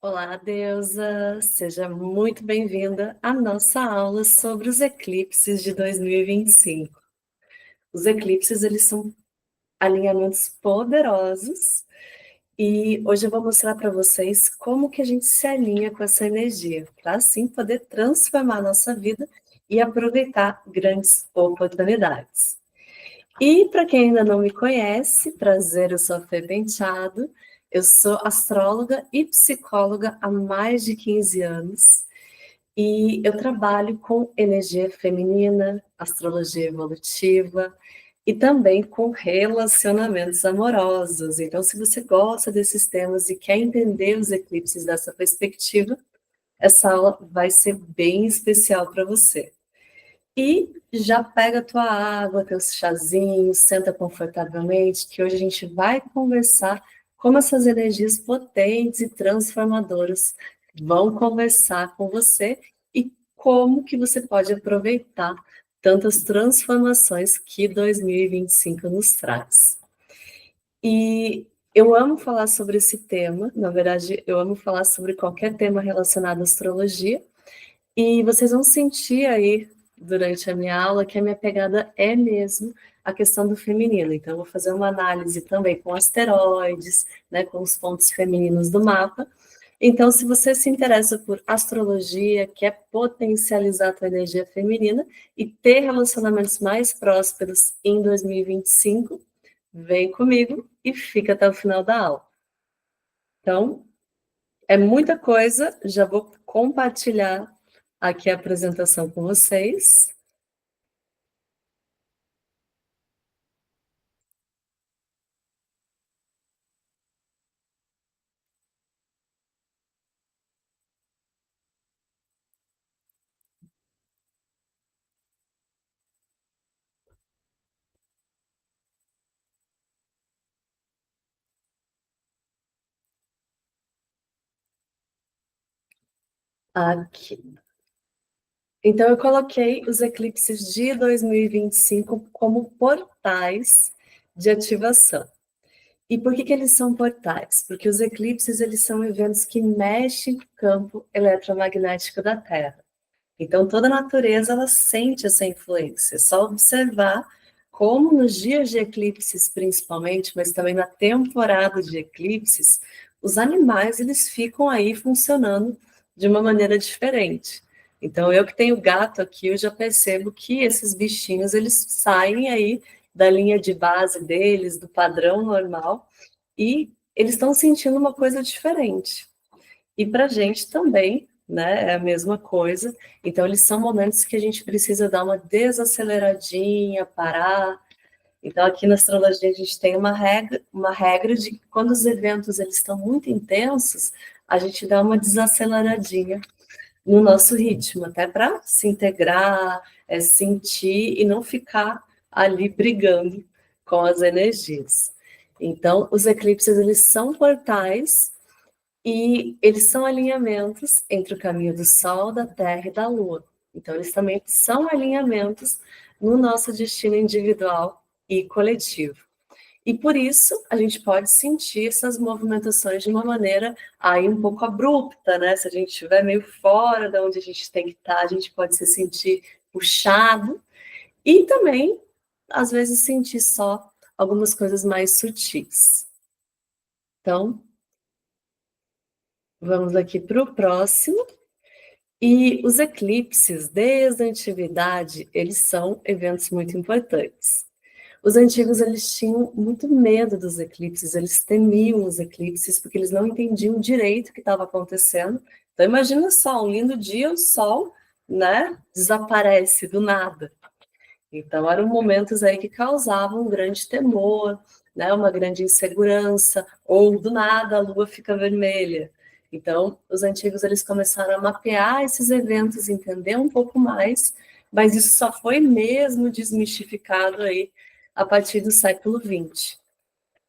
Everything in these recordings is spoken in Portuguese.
Olá, Deusa! Seja muito bem-vinda à nossa aula sobre os eclipses de 2025. Os eclipses, eles são alinhamentos poderosos e hoje eu vou mostrar para vocês como que a gente se alinha com essa energia, para assim poder transformar a nossa vida e aproveitar grandes oportunidades. E para quem ainda não me conhece, prazer, eu sou a Fê Penteado, eu sou astróloga e psicóloga há mais de 15 anos e eu trabalho com energia feminina, astrologia evolutiva e também com relacionamentos amorosos. Então, se você gosta desses temas e quer entender os eclipses dessa perspectiva, essa aula vai ser bem especial para você. E já pega a tua água, teus chazinhos, senta confortavelmente, que hoje a gente vai conversar como essas energias potentes e transformadoras vão conversar com você e como que você pode aproveitar tantas transformações que 2025 nos traz. E eu amo falar sobre esse tema, na verdade, eu amo falar sobre qualquer tema relacionado à astrologia, e vocês vão sentir aí, durante a minha aula, que a minha pegada é mesmo a questão do feminino. Então, eu vou fazer uma análise também com asteroides, né, com os pontos femininos do mapa. Então, se você se interessa por astrologia, quer potencializar a tua energia feminina e ter relacionamentos mais prósperos em 2025, vem comigo e fica até o final da aula. Então, é muita coisa, já vou compartilhar aqui a apresentação com vocês. Aqui. Então, eu coloquei os eclipses de 2025 como portais de ativação. E por que eles são portais? Porque os eclipses, eles são eventos que mexem com o campo eletromagnético da Terra. Então, toda a natureza, ela sente essa influência. É só observar como nos dias de eclipses, principalmente, mas também na temporada de eclipses, os animais, eles ficam aí funcionando de uma maneira diferente. Então, eu que tenho gato aqui, eu já percebo que esses bichinhos, eles saem aí da linha de base deles, do padrão normal, e eles estão sentindo uma coisa diferente. E para a gente também, né, é a mesma coisa. Então, eles são momentos que a gente precisa dar uma desaceleradinha, parar. Então, aqui na astrologia, a gente tem uma regra de que quando os eventos eles estão muito intensos, a gente dá uma desaceleradinha no nosso ritmo, até para se integrar, sentir e não ficar ali brigando com as energias. Então, os eclipses, eles são portais e eles são alinhamentos entre o caminho do Sol, da Terra e da Lua. Então, eles também são alinhamentos no nosso destino individual e coletivo. E por isso, a gente pode sentir essas movimentações de uma maneira aí um pouco abrupta, né? Se a gente estiver meio fora de onde a gente tem que estar, a gente pode se sentir puxado e também, às vezes, sentir só algumas coisas mais sutis. Então, vamos aqui para o próximo. E os eclipses, desde a antiguidade, eles são eventos muito importantes. Os antigos, eles tinham muito medo dos eclipses, eles temiam os eclipses, porque eles não entendiam direito o que estava acontecendo. Então, imagina só, um lindo dia, o Sol, né, desaparece do nada. Então, eram momentos aí que causavam um grande temor, né, uma grande insegurança, ou do nada a Lua fica vermelha. Então, os antigos eles começaram a mapear esses eventos, entender um pouco mais, mas isso só foi mesmo desmistificado aí a partir do século XX.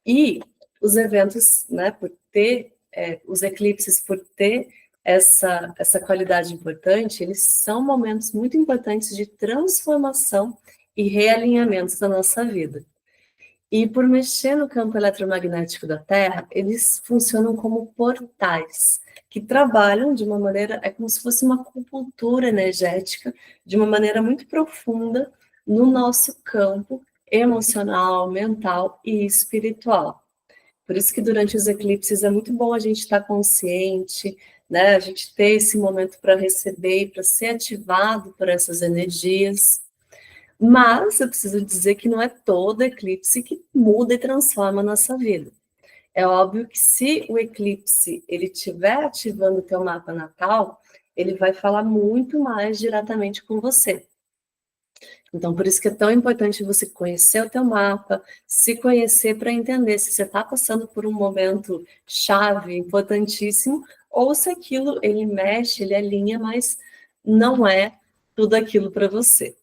E os eventos, né, por ter os eclipses, por ter essa qualidade importante, eles são momentos muito importantes de transformação e realinhamentos da nossa vida. E por mexer no campo eletromagnético da Terra, eles funcionam como portais que trabalham de uma maneira, é como se fosse uma acupuntura energética, de uma maneira muito profunda no nosso campo emocional, mental e espiritual. Por isso que durante os eclipses é muito bom a gente estar consciente, né? A gente ter esse momento para receber, para ser ativado por essas energias. Mas eu preciso dizer que não é todo eclipse que muda e transforma a nossa vida. É óbvio que se o eclipse ele estiver ativando o teu mapa natal, ele vai falar muito mais diretamente com você. Então, por isso que é tão importante você conhecer o teu mapa, se conhecer para entender se você está passando por um momento chave, importantíssimo, ou se aquilo ele mexe, ele alinha, mas não é tudo aquilo para você.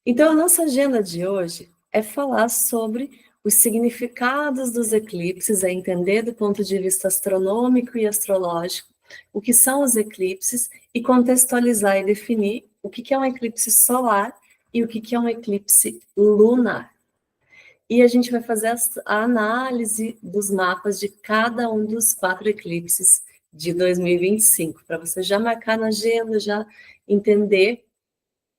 Então, a nossa agenda de hoje é falar sobre os significados dos eclipses, é entender do ponto de vista astronômico e astrológico o que são os eclipses e contextualizar e definir o que é um eclipse solar e o que é um eclipse lunar. E a gente vai fazer a análise dos mapas de cada um dos 4 eclipses de 2025, para você já marcar na agenda, já entender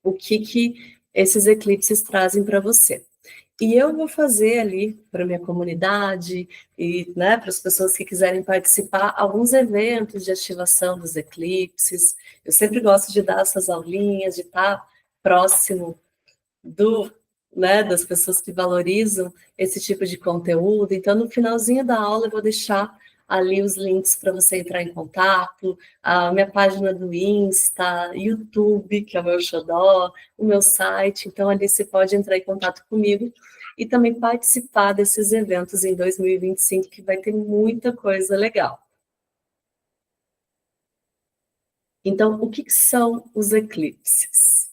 o que esses eclipses trazem para você. E eu vou fazer ali para minha comunidade e, né, para as pessoas que quiserem participar, alguns eventos de ativação dos eclipses. Eu sempre gosto de dar essas aulinhas, de estar próximo do, né, das pessoas que valorizam esse tipo de conteúdo. Então, no finalzinho da aula, eu vou deixar ali os links para você entrar em contato, a minha página do Insta, YouTube, que é o meu xodó, o meu site. Então, ali você pode entrar em contato comigo e também participar desses eventos em 2025, que vai ter muita coisa legal. Então, o que são os eclipses?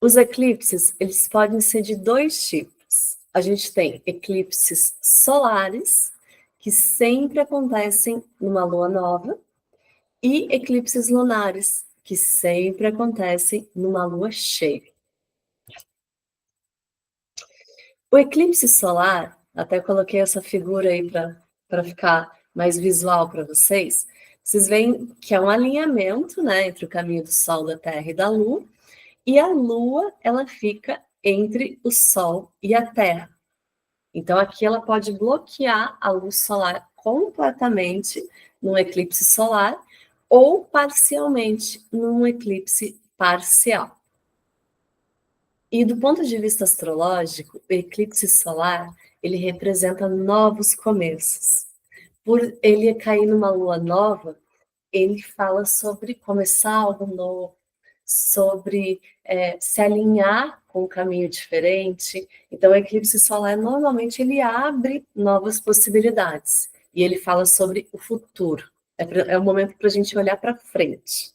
Os eclipses, eles podem ser de 2 tipos. A gente tem eclipses solares, que sempre acontecem numa lua nova, e eclipses lunares, que sempre acontecem numa lua cheia. O eclipse solar, até coloquei essa figura aí para ficar mais visual para vocês. Vocês veem que é um alinhamento, né, entre o caminho do Sol, da Terra e da Lua, e a Lua, ela fica entre o Sol e a Terra. Então, aqui ela pode bloquear a luz solar completamente num eclipse solar ou parcialmente num eclipse parcial. E do ponto de vista astrológico, o eclipse solar, ele representa novos começos. Por ele cair numa lua nova, ele fala sobre começar algo novo, sobre se alinhar com um caminho diferente. Então, o eclipse solar, normalmente, ele abre novas possibilidades. E ele fala sobre o futuro. É o momento para a gente olhar para frente.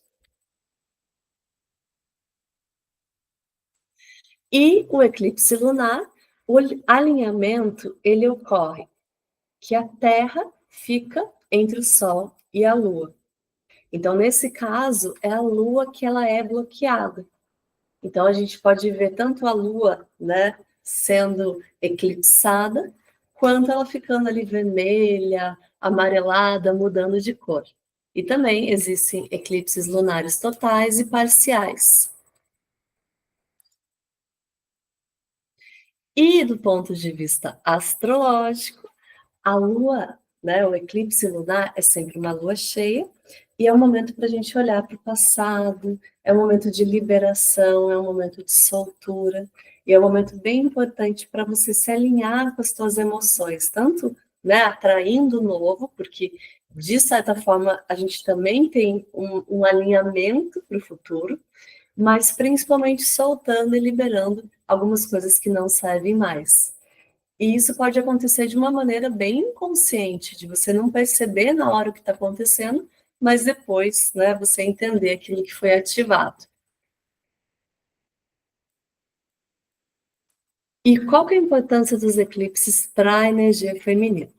E o eclipse lunar, o alinhamento, ele ocorre que a Terra fica entre o Sol e a Lua. Então, nesse caso, é a Lua que ela é bloqueada. Então, a gente pode ver tanto a Lua, né, sendo eclipsada, quanto ela ficando ali vermelha, amarelada, mudando de cor. E também existem eclipses lunares totais e parciais. E do ponto de vista astrológico, a lua, né, o eclipse lunar é sempre uma lua cheia, e é um momento para a gente olhar para o passado, é um momento de liberação, é um momento de soltura, e é um momento bem importante para você se alinhar com as suas emoções, tanto, né, atraindo o novo, porque de certa forma a gente também tem um alinhamento para o futuro, mas principalmente soltando e liberando algumas coisas que não servem mais. E isso pode acontecer de uma maneira bem inconsciente, de você não perceber na hora o que está acontecendo, mas depois, né, você entender aquilo que foi ativado. E qual que é a importância dos eclipses para a energia feminina?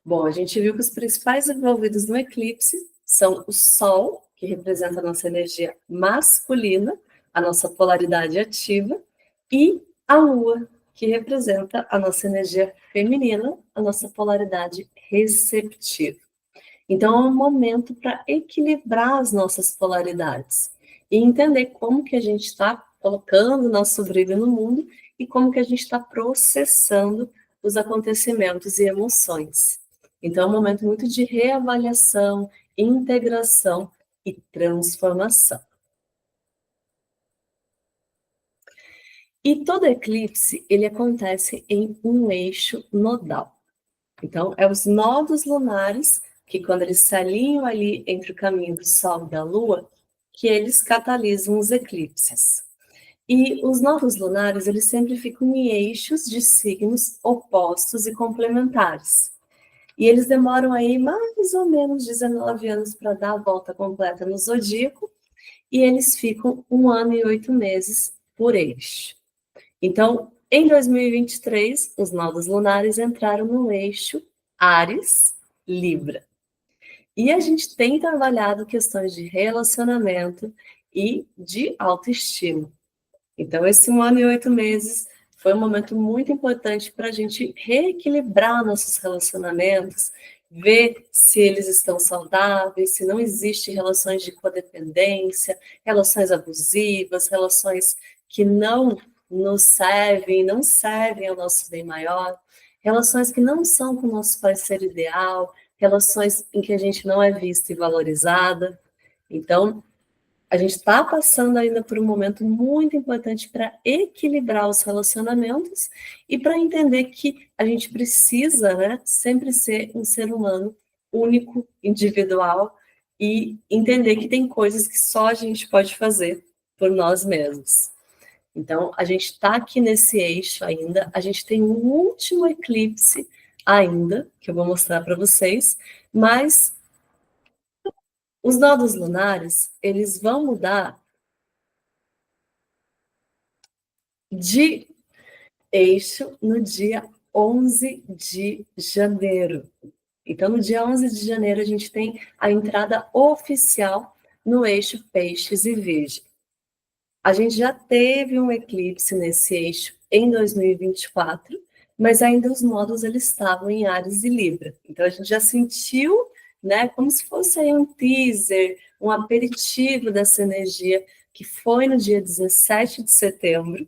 Bom, a gente viu que os principais envolvidos no eclipse são o Sol que representa a nossa energia masculina, a nossa polaridade ativa, e a Lua, que representa a nossa energia feminina, a nossa polaridade receptiva. Então, é um momento para equilibrar as nossas polaridades e entender como que a gente está colocando nosso brilho no mundo e como que a gente está processando os acontecimentos e emoções. Então, é um momento muito de reavaliação, integração e transformação. E todo eclipse, ele acontece em um eixo nodal. Então, é os nodos lunares, que quando eles se alinham ali entre o caminho do Sol e da Lua, que eles catalisam os eclipses. E os nodos lunares, eles sempre ficam em eixos de signos opostos e complementares. E eles demoram aí mais ou menos 19 anos para dar a volta completa no zodíaco, e eles ficam 1 ano e 8 meses por eixo. Então, em 2023, os nodos lunares entraram no eixo Áries-Libra. E a gente tem trabalhado questões de relacionamento e de autoestima. Então, esse 1 ano e 8 meses foi um momento muito importante para a gente reequilibrar nossos relacionamentos, ver se eles estão saudáveis, se não existe relações de codependência, relações abusivas, relações que não nos servem, não servem ao nosso bem maior, relações que não são com o nosso parceiro ideal, relações em que a gente não é vista e valorizada. Então, a gente está passando ainda por um momento muito importante para equilibrar os relacionamentos e para entender que a gente precisa, né, sempre ser um ser humano único, individual, e entender que tem coisas que só a gente pode fazer por nós mesmos. Então, a gente está aqui nesse eixo ainda, a gente tem um último eclipse ainda, que eu vou mostrar para vocês, mas os nodos lunares, eles vão mudar de eixo no dia 11 de janeiro. Então, no dia 11 de janeiro, a gente tem a entrada oficial no eixo Peixes e Virgem. A gente já teve um eclipse nesse eixo em 2024, mas ainda os nodos eles estavam em Áries e Libra. Então, a gente já sentiu, né, como se fosse aí um teaser, um aperitivo dessa energia que foi no dia 17 de setembro,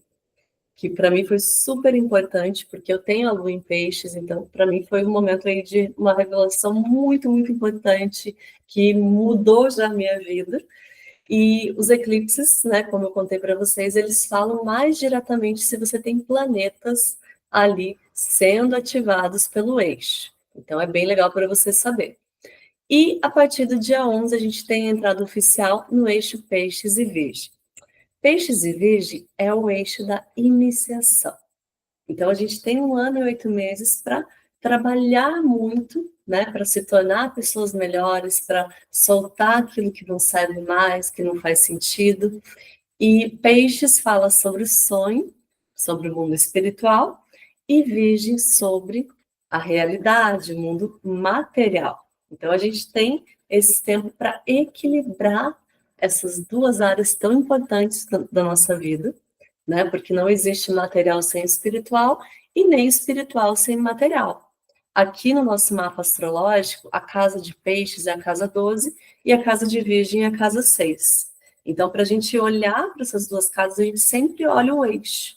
que para mim foi super importante, porque eu tenho a lua em peixes, então para mim foi um momento aí de uma revelação muito, muito importante, que mudou já a minha vida. E os eclipses, né, como eu contei para vocês, eles falam mais diretamente se você tem planetas ali sendo ativados pelo eixo. Então é bem legal para você saber. E a partir do dia 11 a gente tem a entrada oficial no eixo Peixes e Virgem. Peixes e Virgem é o eixo da iniciação. Então, a gente tem 1 ano e 8 meses para trabalhar muito, né, para se tornar pessoas melhores, para soltar aquilo que não serve mais, que não faz sentido. E Peixes fala sobre o sonho, sobre o mundo espiritual, e Virgem sobre a realidade, o mundo material. Então, a gente tem esse tempo para equilibrar essas duas áreas tão importantes da nossa vida, né? Porque não existe material sem espiritual e nem espiritual sem material. Aqui no nosso mapa astrológico, a casa de Peixes é a casa 12 e a casa de Virgem é a casa 6. Então, para a gente olhar para essas duas casas, a gente sempre olha o eixo.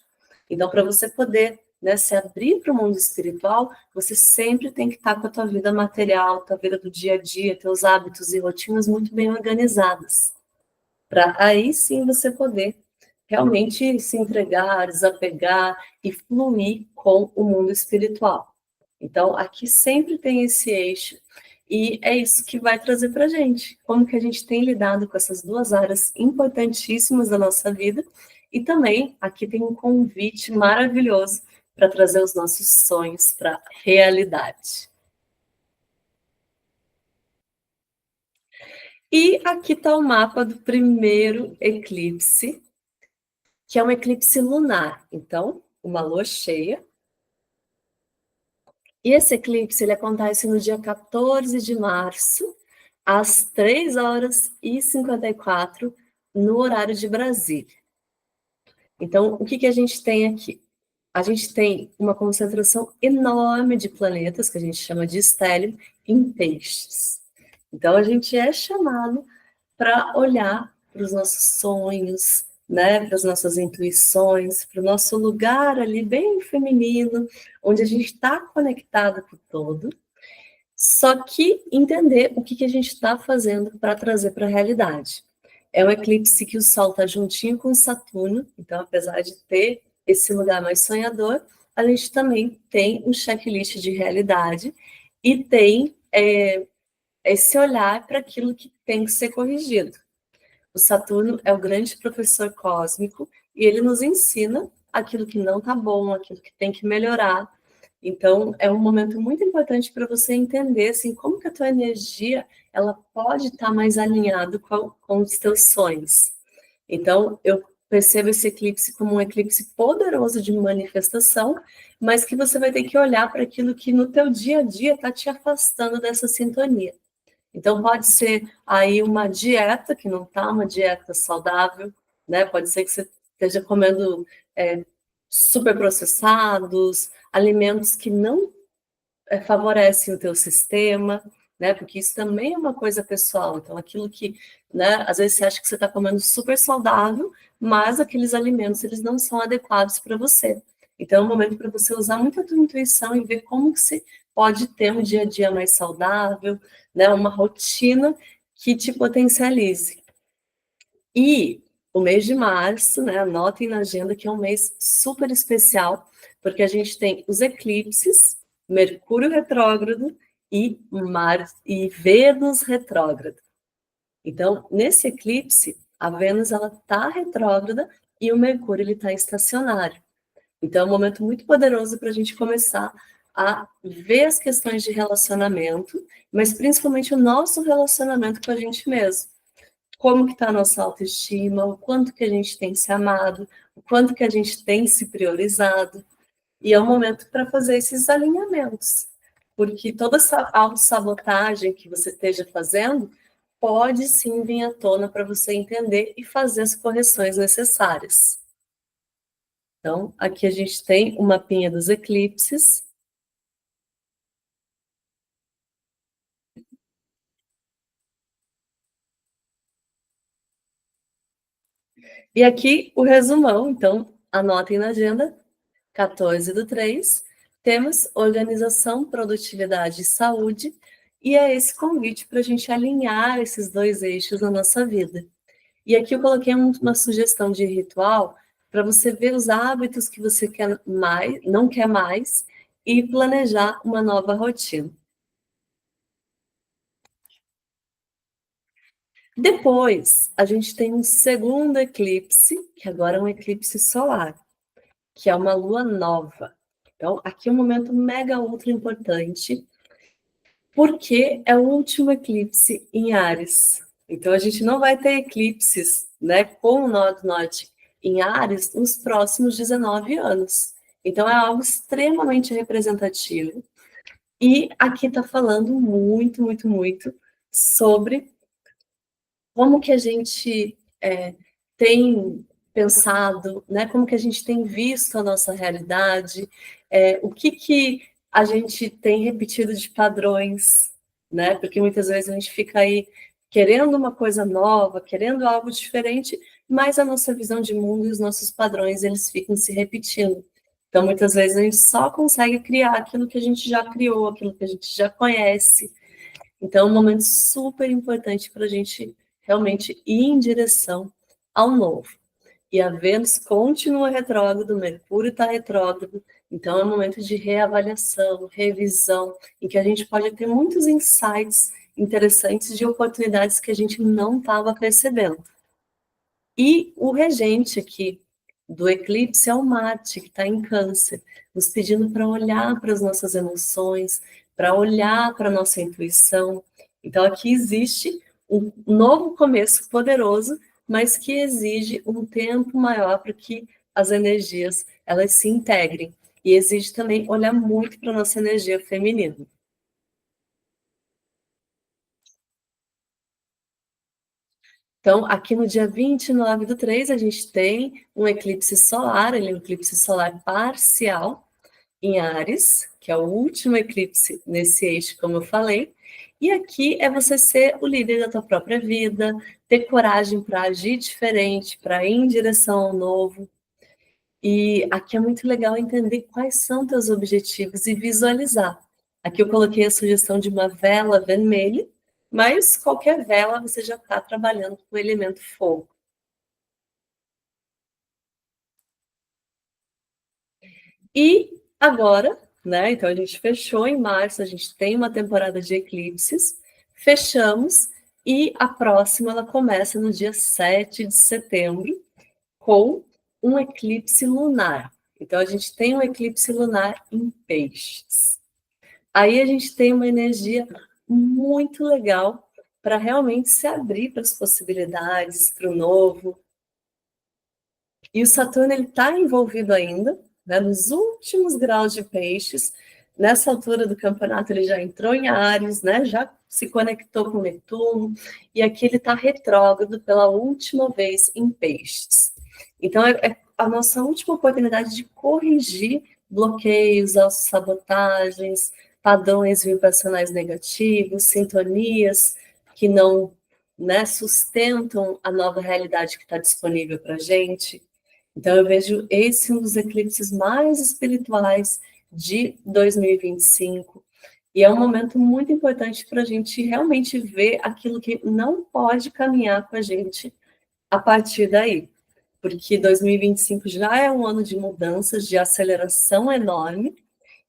Então, para você poder, né, se abrir para o mundo espiritual, você sempre tem que estar com a tua vida material, tua vida do dia a dia, teus hábitos e rotinas muito bem organizadas. Para aí sim você poder realmente se entregar, desapegar e fluir com o mundo espiritual. Então, aqui sempre tem esse eixo, e é isso que vai trazer para a gente, como que a gente tem lidado com essas duas áreas importantíssimas da nossa vida, e também aqui tem um convite maravilhoso para trazer os nossos sonhos para a realidade. E aqui está o mapa do primeiro eclipse, que é um eclipse lunar. Então, uma lua cheia. E esse eclipse ele acontece no dia 14 de março, às 3h54 no horário de Brasília. Então, o que, que a gente tem aqui? A gente tem uma concentração enorme de planetas, que a gente chama de estélio, em peixes. Então, a gente é chamado para olhar para os nossos sonhos, né, para as nossas intuições, para o nosso lugar ali bem feminino, onde a gente está conectado com o todo, só que entender o que, que a gente está fazendo para trazer para a realidade. É um eclipse que o Sol está juntinho com Saturno, então apesar de ter esse lugar mais sonhador, a gente também tem um checklist de realidade e tem esse olhar para aquilo que tem que ser corrigido. O Saturno é o grande professor cósmico e ele nos ensina aquilo que não está bom, aquilo que tem que melhorar. Então, é um momento muito importante para você entender assim, como que a tua energia ela pode estar mais alinhada com os teus sonhos. Então, eu percebo esse eclipse como um eclipse poderoso de manifestação, mas que você vai ter que olhar para aquilo que no teu dia a dia está te afastando dessa sintonia. Então, pode ser aí uma dieta que não está uma dieta saudável, né? Pode ser que você esteja comendo super processados, alimentos que não favorecem o teu sistema, né? Porque isso também é uma coisa pessoal. Então, aquilo que, né? Às vezes você acha que você está comendo super saudável, mas aqueles alimentos eles não são adequados para você. Então, é um momento para você usar muito a tua intuição e ver como que você pode ter um dia a dia mais saudável, né? Uma rotina que te potencialize. E o mês de março, né? Anotem na agenda que é um mês super especial, porque a gente tem os eclipses, Mercúrio retrógrado e Vênus retrógrado. Então, nesse eclipse, a Vênus ela está retrógrada e o Mercúrio ele está estacionário. Então, é um momento muito poderoso para a gente começar a ver as questões de relacionamento, mas principalmente o nosso relacionamento com a gente mesmo. Como que está a nossa autoestima, o quanto que a gente tem se amado, o quanto que a gente tem se priorizado. E é um momento para fazer esses alinhamentos. Porque toda essa autossabotagem que você esteja fazendo pode sim vir à tona para você entender e fazer as correções necessárias. Então, aqui a gente tem o mapinha dos eclipses. E aqui o resumão, então, anotem na agenda, 14/3, temos organização, produtividade e saúde, e é esse convite para a gente alinhar esses dois eixos na nossa vida. E aqui eu coloquei uma sugestão de ritual para você ver os hábitos que você quer mais, não quer mais, e planejar uma nova rotina. Depois, a gente tem um segundo eclipse, que agora é um eclipse solar, que é uma lua nova. Então, aqui é um momento mega ultra importante, porque é o último eclipse em Áries. Então, a gente não vai ter eclipses, né, com o nó do norte em Áries nos próximos 19 anos. Então, é algo extremamente representativo. E aqui está falando muito, muito, muito sobre como que a gente tem pensado, né? Como que a gente tem visto a nossa realidade, o que que a gente tem repetido de padrões, né? Porque muitas vezes a gente fica aí querendo uma coisa nova, querendo algo diferente, mas a nossa visão de mundo e os nossos padrões, eles ficam se repetindo. Então, muitas vezes a gente só consegue criar aquilo que a gente já criou, aquilo que a gente já conhece. Então, é um momento super importante para a gente realmente ir em direção ao novo. E a Vênus continua retrógrado, Mercúrio está retrógrado, então é um momento de reavaliação, revisão, em que a gente pode ter muitos insights interessantes de oportunidades que a gente não estava percebendo. E o regente aqui do eclipse é o Marte, que está em Câncer, nos pedindo para olhar para as nossas emoções, para olhar para a nossa intuição. Então, aqui existe um novo começo poderoso, mas que exige um tempo maior para que as energias elas se integrem. E exige também olhar muito para a nossa energia feminina. Então, aqui no dia 29/3, a gente tem um eclipse solar, ele é um eclipse solar parcial em Áries, que é o último eclipse nesse eixo, como eu falei. E aqui é você ser o líder da tua própria vida, ter coragem para agir diferente, para ir em direção ao novo. E aqui é muito legal entender quais são teus objetivos e visualizar. Aqui eu coloquei a sugestão de uma vela vermelha, mas qualquer vela você já está trabalhando com o elemento fogo. E agora, né? Então a gente fechou em março, a gente tem uma temporada de eclipses, fechamos, e a próxima ela começa no dia 7 de setembro, com um eclipse lunar. Então a gente tem um eclipse lunar em peixes. Aí a gente tem uma energia muito legal para realmente se abrir para as possibilidades, para o novo. E o Saturno ele está envolvido ainda, né, nos últimos graus de peixes. Nessa altura do campeonato ele já entrou em Áries, né, já se conectou com Netuno, e aqui ele está retrógrado pela última vez em peixes. Então é a nossa última oportunidade de corrigir bloqueios, autossabotagens, padrões vibracionais negativos, sintonias que não, né, sustentam a nova realidade que está disponível para a gente. Então, eu vejo esse um dos eclipses mais espirituais de 2025. E é um momento muito importante para a gente realmente ver aquilo que não pode caminhar com a gente a partir daí. Porque 2025 já é um ano de mudanças, de aceleração enorme,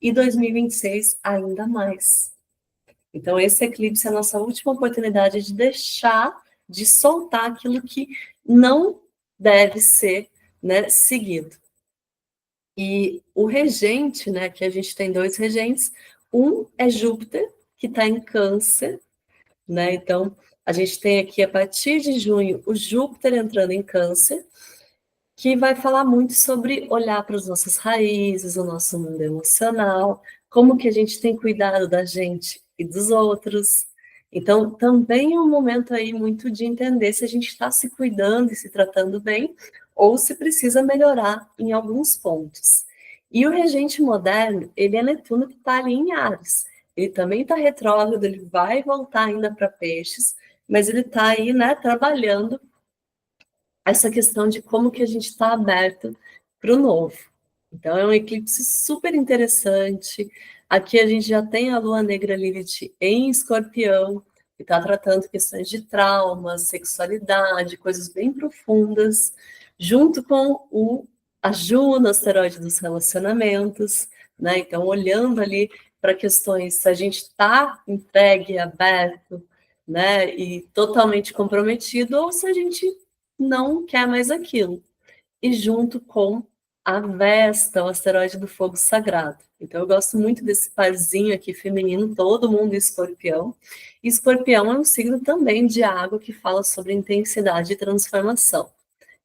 e 2026 ainda mais. Então, esse eclipse é a nossa última oportunidade de deixar, de soltar aquilo que não deve ser, né, seguido. E o regente, né, que a gente tem dois regentes, um é Júpiter, que está em Câncer, né? Então, a gente tem aqui, a partir de junho, o Júpiter entrando em Câncer, que vai falar muito sobre olhar para as nossas raízes, o nosso mundo emocional, como que a gente tem cuidado da gente e dos outros. Então, também é um momento aí muito de entender se a gente está se cuidando e se tratando bem, ou se precisa melhorar em alguns pontos. E o regente moderno, ele é Netuno que está ali em Áries. Ele também está retrógrado, ele vai voltar ainda para Peixes, mas ele está aí, né, trabalhando essa questão de como que a gente está aberto para o novo. Então, é um eclipse super interessante. Aqui a gente já tem a Lua Negra Lilith em Escorpião, que está tratando questões de trauma, sexualidade, coisas bem profundas, junto com a Juno, asteroide dos relacionamentos, né? Então, olhando ali para questões, se a gente está entregue, aberto, né, e totalmente comprometido, ou se a gente não quer mais aquilo. E junto com a Vesta, o asteroide do fogo sagrado. Então eu gosto muito desse parzinho aqui feminino, todo mundo escorpião. E escorpião é um signo também de água que fala sobre intensidade e transformação.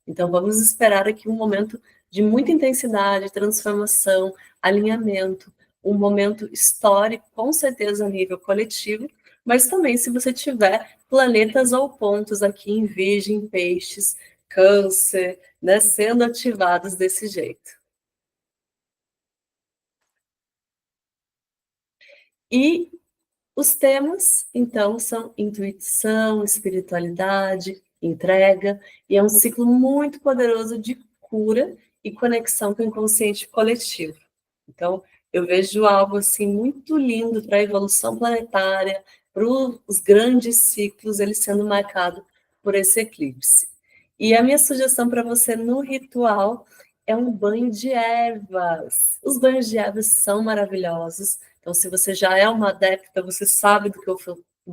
Então vamos esperar aqui um momento de muita intensidade, transformação, alinhamento, um momento histórico, com certeza a nível coletivo, mas também se você tiver planetas ou pontos aqui em Virgem, Peixes, Câncer, né, sendo ativados desse jeito. E os temas, então, são intuição, espiritualidade, entrega, e é um ciclo muito poderoso de cura e conexão com o inconsciente coletivo. Então, eu vejo algo assim muito lindo para a evolução planetária, para os grandes ciclos, eles sendo marcados por esse eclipse. E a minha sugestão para você no ritual é um banho de ervas. Os banhos de ervas são maravilhosos. Então, se você já é uma adepta, você sabe do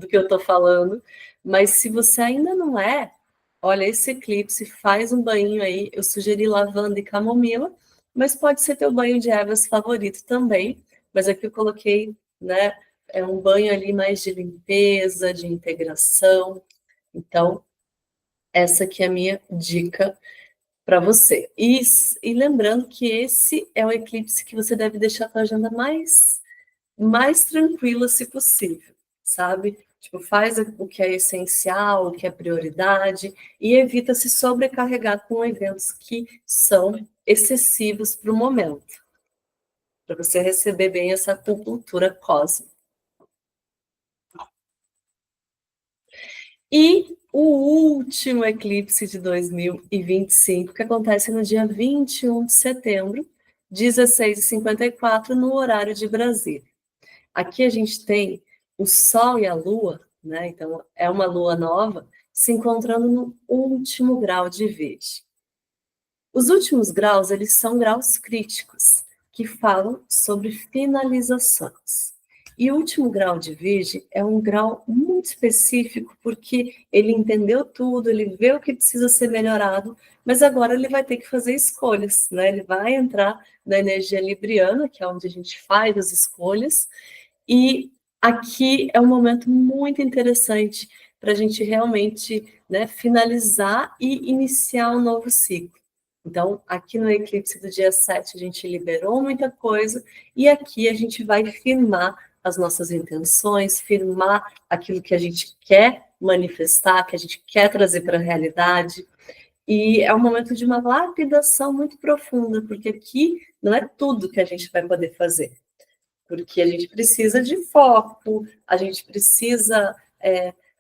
que eu estou falando. Mas se você ainda não é, olha, esse eclipse, faz um banho aí. Eu sugeri lavanda e camomila, mas pode ser teu banho de ervas favorito também. Mas aqui eu coloquei, né, é um banho ali mais de limpeza, de integração. Então, essa aqui é a minha dica para você. E lembrando que esse é o eclipse que você deve deixar a sua agenda mais tranquila, se possível, sabe? Tipo, faz o que é essencial, o que é prioridade, e evita se sobrecarregar com eventos que são excessivos para o momento, para você receber bem essa acupuntura cósmica. E o último eclipse de 2025, que acontece no dia 21 de setembro, 16h54, no horário de Brasília. Aqui a gente tem o Sol e a Lua, né? Então é uma Lua nova, se encontrando no último grau de Virgem. Os últimos graus, eles são graus críticos, que falam sobre finalizações. E o último grau de Virgem é um grau muito específico, porque ele entendeu tudo, ele vê o que precisa ser melhorado, mas agora ele vai ter que fazer escolhas, né? Ele vai entrar na energia libriana, que é onde a gente faz as escolhas, e aqui é um momento muito interessante para a gente realmente, né, finalizar e iniciar um novo ciclo. Então, aqui no eclipse do dia 7, a gente liberou muita coisa, e aqui a gente vai firmar as nossas intenções, firmar aquilo que a gente quer manifestar, que a gente quer trazer para a realidade. E é um momento de uma lapidação muito profunda, porque aqui não é tudo que a gente vai poder fazer, porque a gente precisa de foco, a gente precisa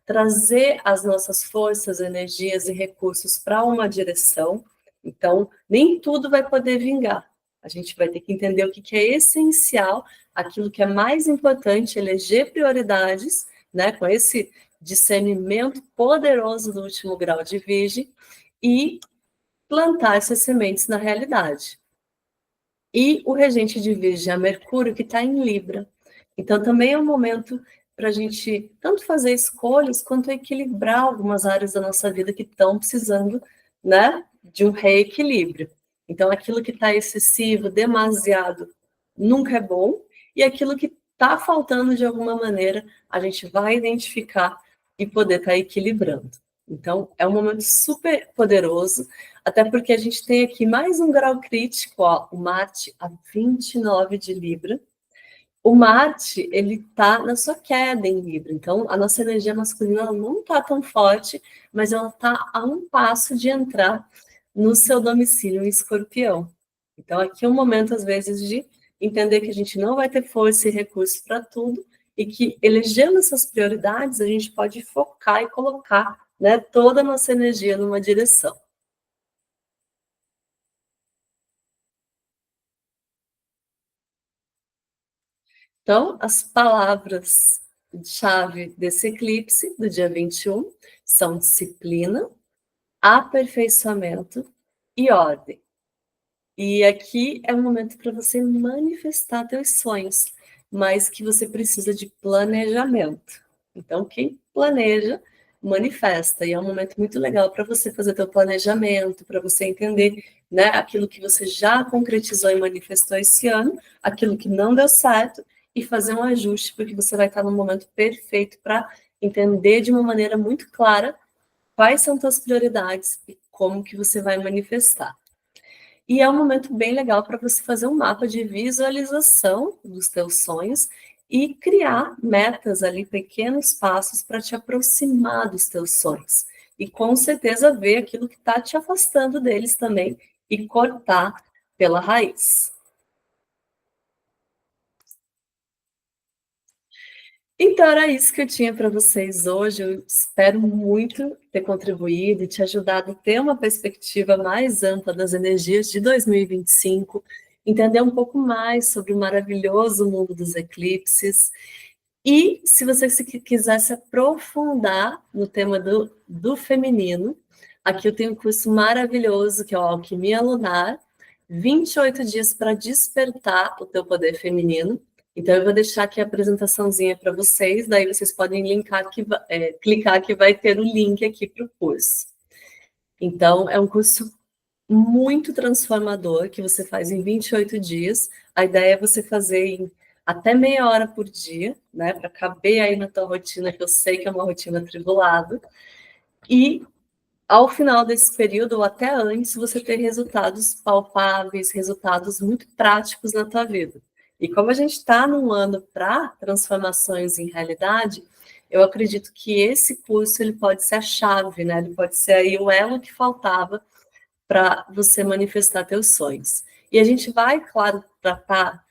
trazer as nossas forças, energias e recursos para uma direção. Então, nem tudo vai poder vingar. A gente vai ter que entender o que é essencial, aquilo que é mais importante, eleger prioridades, né, com esse discernimento poderoso do último grau de Virgem, e plantar essas sementes na realidade. E o regente de Virgem é Mercúrio, que está em Libra. Então, também é um momento para a gente tanto fazer escolhas, quanto equilibrar algumas áreas da nossa vida que estão precisando, né, de um reequilíbrio. Então, aquilo que está excessivo, demasiado, nunca é bom, e aquilo que está faltando de alguma maneira, a gente vai identificar e poder estar equilibrando. Então, é um momento super poderoso, até porque a gente tem aqui mais um grau crítico, ó, o Marte a 29 de Libra. O Marte, ele está na sua queda em Libra, então a nossa energia masculina não está tão forte, mas ela está a um passo de entrar no seu domicílio em Escorpião. Então aqui é um momento, às vezes, de entender que a gente não vai ter força e recursos para tudo, e que, elegendo essas prioridades, a gente pode focar e colocar, né, toda a nossa energia numa direção. Então, as palavras-chave desse eclipse, do dia 21, são disciplina, aperfeiçoamento e ordem. E aqui é um momento para você manifestar teus sonhos, mas que você precisa de planejamento. Então, quem planeja, manifesta. E é um momento muito legal para você fazer teu planejamento, para você entender, né, aquilo que você já concretizou e manifestou esse ano, aquilo que não deu certo, e fazer um ajuste, porque você vai estar no momento perfeito para entender de uma maneira muito clara quais são suas prioridades e como que você vai manifestar. E é um momento bem legal para você fazer um mapa de visualização dos teus sonhos e criar metas ali, pequenos passos para te aproximar dos teus sonhos. E com certeza ver aquilo que está te afastando deles também e cortar pela raiz. Então, era isso que eu tinha para vocês hoje. Eu espero muito ter contribuído e te ajudado a ter uma perspectiva mais ampla das energias de 2025, entender um pouco mais sobre o maravilhoso mundo dos eclipses. E se você quiser se aprofundar no tema do feminino, aqui eu tenho um curso maravilhoso que é o Alquimia Lunar, 28 dias para despertar o teu poder feminino. Então, eu vou deixar aqui a apresentaçãozinha para vocês, daí vocês podem clicar que vai ter o link aqui para o curso. Então, é um curso muito transformador que você faz em 28 dias. A ideia é você fazer em até meia hora por dia, né, para caber aí na tua rotina, que eu sei que é uma rotina atribulada. E ao final desse período, ou até antes, você ter resultados palpáveis, resultados muito práticos na tua vida. E como a gente está num ano para transformações em realidade, eu acredito que esse curso ele pode ser a chave, né? Ele pode ser aí o elo que faltava para você manifestar teus sonhos. E a gente vai, claro, tratar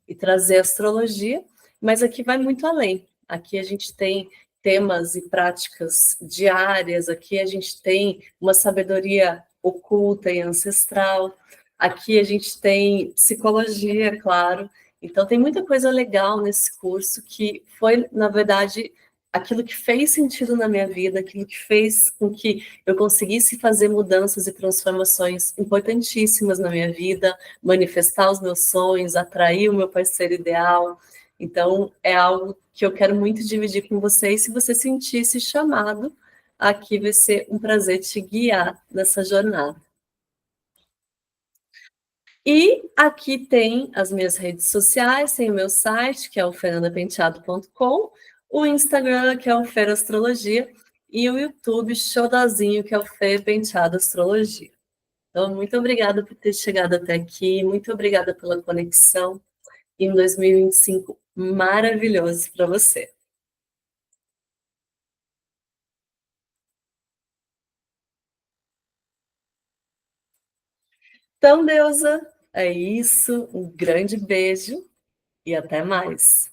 e trazer astrologia, mas aqui vai muito além. Aqui a gente tem temas e práticas diárias, aqui a gente tem uma sabedoria oculta e ancestral, aqui a gente tem psicologia, claro. Então tem muita coisa legal nesse curso que foi, na verdade, aquilo que fez sentido na minha vida, aquilo que fez com que eu conseguisse fazer mudanças e transformações importantíssimas na minha vida, manifestar os meus sonhos, atrair o meu parceiro ideal. Então, é algo que eu quero muito dividir com vocês. Se você sentir esse chamado, aqui vai ser um prazer te guiar nessa jornada. E aqui tem as minhas redes sociais, tem o meu site, que é o fernandapenteado.com, o Instagram, que é o Fer Astrologia, e o YouTube Showdazinho, que é o Fer Penteado Astrologia. Então, muito obrigada por ter chegado até aqui, muito obrigada pela conexão, e um 2025 maravilhoso para você. Então, deusa, é isso, um grande beijo e até mais.